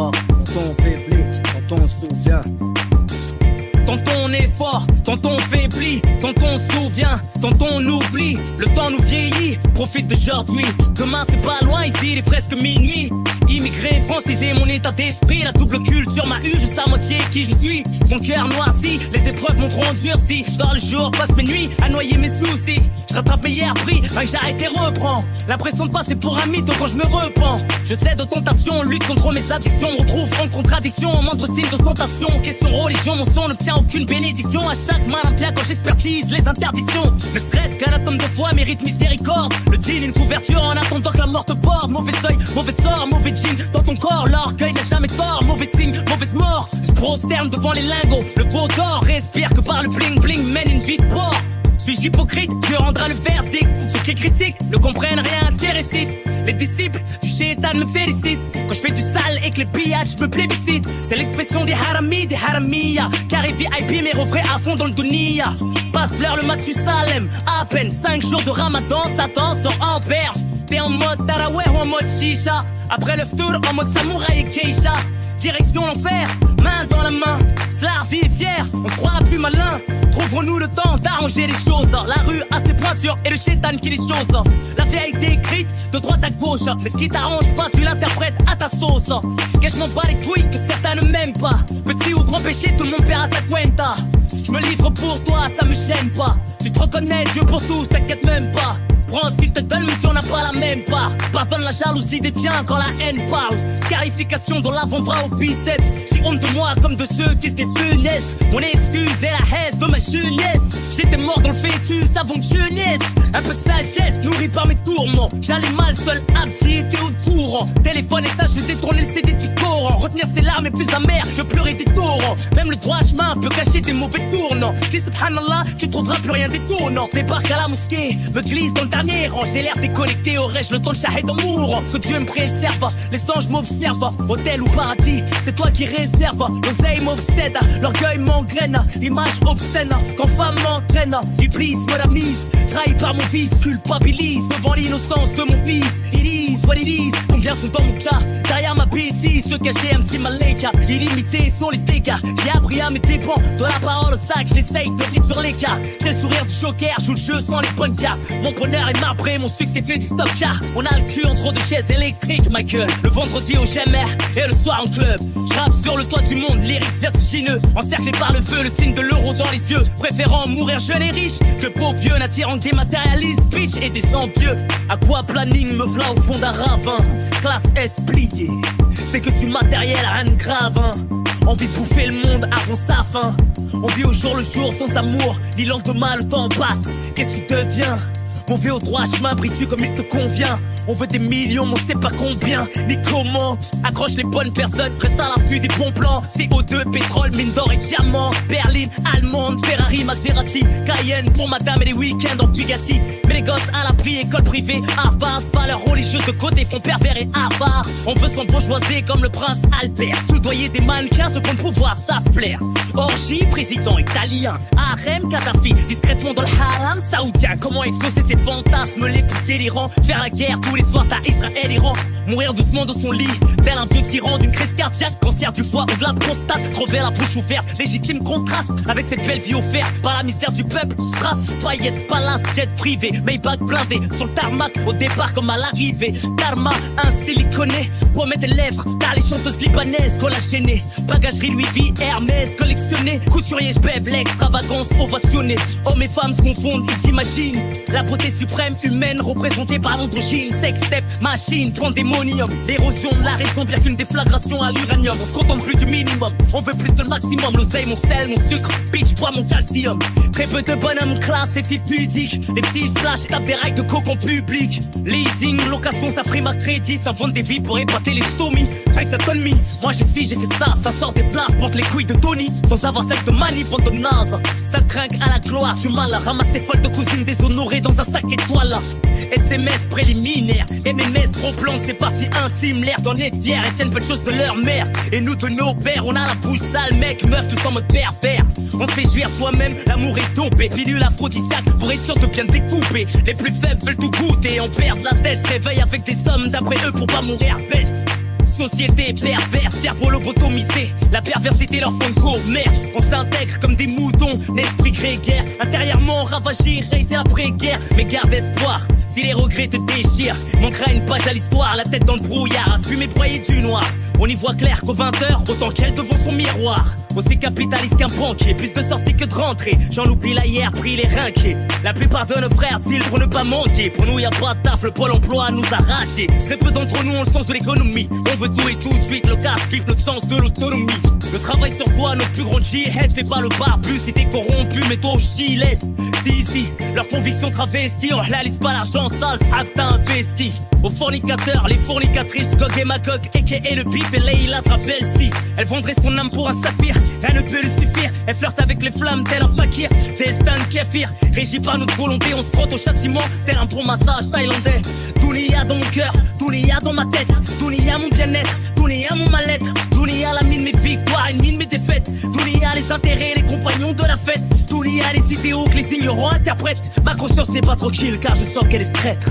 fort, quand on faiblit, quand on se souvient. Quand on est fort, quand on faiblit, quand on se souvient, quand on oublie, le temps nous vieillit, profite d'aujourd'hui. Demain c'est pas loin, ici il est presque minuit. Immigré, francisé, mon état d'esprit, la double culture m'a eu juste à moitié qui je suis. Mon cœur noirci, les épreuves m'ont trop endurci. Je dors le jour, passe mes nuits à noyer mes soucis. Je rattrape mes hier pris, que j'arrête et reprends. L'impression de passer pour un mythe quand je me repens. Je cède aux tentations, lutte contre mes addictions. Me retrouve en contradiction, moindre signe d'ostentation. Question religion, mon son n'obtient aucune bénédiction. À chaque main un quand j'expertise les interdictions. Ne serait-ce qu'un atome de foi mérite miséricorde. Le deal, une couverture en attendant que la mort te porte. Mauvais œil, mauvais sort, mauvais jean dans ton corps. L'orgueil n'a jamais tort, mauvais signe, mauvaise mort. Se prosterne devant les lingots, le veau d'or respire que par le bling bling, mène une vie de porc. Suis-je hypocrite? Dieu rendra le verdict. Ceux qui critiquent ne comprennent rien à ce qu'ils récitent. Les disciples du shaitan me félicitent. Quand je fais du sale et que les pillages me plébiscitent. C'est l'expression des haramis, des haramiyas. Carré VIP mais refrais à fond dans le dunia. Passe l'heure le Mathusalem. À peine 5 jours de ramadan, Satan sort en perche. T'es en mode taraweh ou en mode shisha. Après le ftour en mode samouraï et geisha. Direction l'enfer, main dans la main. La vie est fière, on se croit plus malin. Trouverons-nous le temps d'arranger les choses. La rue a ses pointures et le shaitan qui les chose. La vérité écrite de droite à gauche. Mais ce qui t'arrange pas, tu l'interprètes à ta sauce. Que je m'en bats les couilles que certains ne m'aiment pas. Petit ou grand péché, tout le monde paiera sa cuenta. Je me livre pour toi, ça me gêne pas. Tu te reconnais, Dieu pour tous, t'inquiète même pas. Prends ce qu'il te donne même si on n'a pas la même part. Pardonne la jalousie des tiens quand la haine parle. Scarification dans l'avant-bras au biceps. J'ai honte de moi comme de ceux qui se défunèsent. Mon excuse est la haine de ma jeunesse. J'étais mort dans le fœtus avant que je naisse. Un peu de sagesse nourri par mes tourments. J'allais mal seul, abdi était au courant. Téléphone éteint, je faisais tourner le CD du Coran. Retenir ses larmes est plus amer que pleurer des torrents. Même le droit chemin peut cacher des mauvais tournants. Si subhanallah, tu trouveras plus rien d'étonnant. Je débarque à la mosquée, me glisse dans le dernier rang. J'ai l'air déconnecté, aurais-je le temps de shahid en mourant. Que Dieu me préserve, les anges m'observent. Hôtel ou paradis, c'est toi qui réserve. L'oseille m'obsède, l'orgueil m'engraine. L'image obscène, quand femme m'entraîne. Iblis me la mise, trahi par mon fils, culpabilise devant l'innocence de mon fils. It is what it is, combien sont dans mon cas? Derrière ma bêtise, se cacher un petit maléka. Illimité sont les dégâts, j'ai appris à mes dépens. De la parole au sac, j'essaye de rire sur les cas. J'ai le sourire du joker, joue le jeu sans les bonnes cartes. Mon bonheur est marbré, mon succès fait du stop car on a le cul en trop de chaises électriques, ma gueule. Le vendredi au GMR et le soir en club. J'rappe sur le toit du monde, lyrics vertigineux. Encerclé par le feu, le signe de l'euro dans les yeux. Préférant mourir jeune et riche que pauvre vieux, n'attirant que des matérialistes, bitch et des envieux. À quoi planning me v'là au fond d'un ravin. Classe S pliée, c'est que du matériel, rien de grave, hein. Envie de bouffer le monde avant sa fin. On vit au jour le jour sans amour, ni lendemain le temps passe. Qu'est-ce que tu deviens? Mauvais au droit chemin, bris-tu comme il te convient. On veut des millions, mais on sait pas combien ni comment. Accroche les bonnes personnes, reste à l'affût des bons plans. CO2, pétrole, mine d'or et diamants. Berline, allemande, Ferrari, Maserati, Cayenne pour madame et les week-ends en Bugatti. Mais les gosses à l'abri, école privée, Harvard. Valeurs religieuses de côté font pervers et avares. On veut s'embourgeoiser comme le prince Albert. Soudoyer des mannequins, ce qu'on pouvoir, ça se plaire. Orgie, président italien. Harem, Kadhafi, discrètement dans le haram saoudien. Comment exaucer ces fantasmes, les plus délirants? Faire la guerre tous les soirs, t'as Israël, Iran. Mourir doucement dans son lit, tel un vieux tyran d'une crise cardiaque, cancer du foie ou de la prostate. Crever la bouche ouverte, légitime contraste avec cette belle vie offerte par la misère du peuple. Strass, paillettes, palace, jet privé, Maybach blindé sur le tarmac, au départ comme à l'arrivée. Dharma, un siliconé, pour mettre les lèvres, t'as les chanteuses libanaises collagénées. Bagagerie Louis V, Hermès, collectionné. Couturier, j'bève, l'extravagance ovationnée. Hommes et femmes se confondent, ils s'imaginent la beauté suprême humaine représentée par l'androgyne. Sex step, machine, pandémonium. L'érosion de la raison, bien qu'une déflagration à l'uranium. On se contente plus du minimum, on veut plus que le maximum. L'oseille, mon sel, mon sucre, bitch, bois mon calcium. Très peu de bonhommes classe et filles pudiques. Les petits slash tapent des règles de coke en public. Leasing, location, ça frime à crédit. Ça vend des vies pour épater les stomies. Fait que ça donne mi. Moi j'ai ci, j'ai fait ça. Ça sort des places, porte les couilles de Tony. Sans avoir celle de manif en de naze. Ça trinque à la gloire du mal. Ramasse des folles de cousines déshonorées dans un sac étoile. SMS préliminaire, MMS replante, c'est pas si intime. L'air dans les tiers, elles tiennent peu de choses de leur mère. Et nous de nos pères, on a la bouche sale, mec, meuf, tous en mode pervers. On se fait jouir soi-même, l'amour est tombé. Pilule aphrodisiaque pour être sûr de bien découper. Les plus faibles veulent tout goûter, on perd la tête, se réveille avec des sommes d'après eux pour pas mourir bête. Société perverse, cerveau lobotomisé. La perversité leur fond de commerce. On s'intègre comme des moutons, l'esprit grégaire. Intérieurement ravagé, c'est l'après-guerre. Mais garde espoir, si les regrets te déchirent. Manquera une page à l'histoire, la tête dans le brouillard. À fumer broyer du noir. On y voit clair qu'aux 20h, autant qu'elle devant son miroir. Aussi capitaliste qu'un banquier, plus de sorties que de rentrées. J'en oublie la hier, pris les rinqués. La plupart de nos frères disent pour ne pas mentir. Pour nous y a pas de taf, le pôle emploi nous a ratés. Très peu d'entre nous ont le sens de l'économie. On veut tout et tout de suite, le cash pique notre sens de l'autonomie. Le travail sur soi, notre plus grande jihad. Fais pas le barbu si t'es corrompu, mais toi au gilet. Si, leurs convictions travesties. On réalise pas l'argent sale, ça t'as investi. Aux fornicateurs, les fornicatrices, Gog et Magog, a.k.a. le bif et Leila Trapelsi. Elle vendrait son âme pour un saphir, rien ne peut lui suffire. Elle flirte avec les flammes, tel un fakir. Destin kéfir, régi par notre volonté. On se frotte au châtiment, tel un bon massage thaïlandais. Dunia dans mon cœur, Dunia dans ma tête. Dunia mon bien-être, Dunia mon mal-être. Dunia la mine mes victoires, une mine mes défaites. Dunia les intérêts, les compagnons de la fête. Dunia les idéaux que les ignorants interprètent. Ma conscience n'est pas tranquille car je sens qu'elle est traître.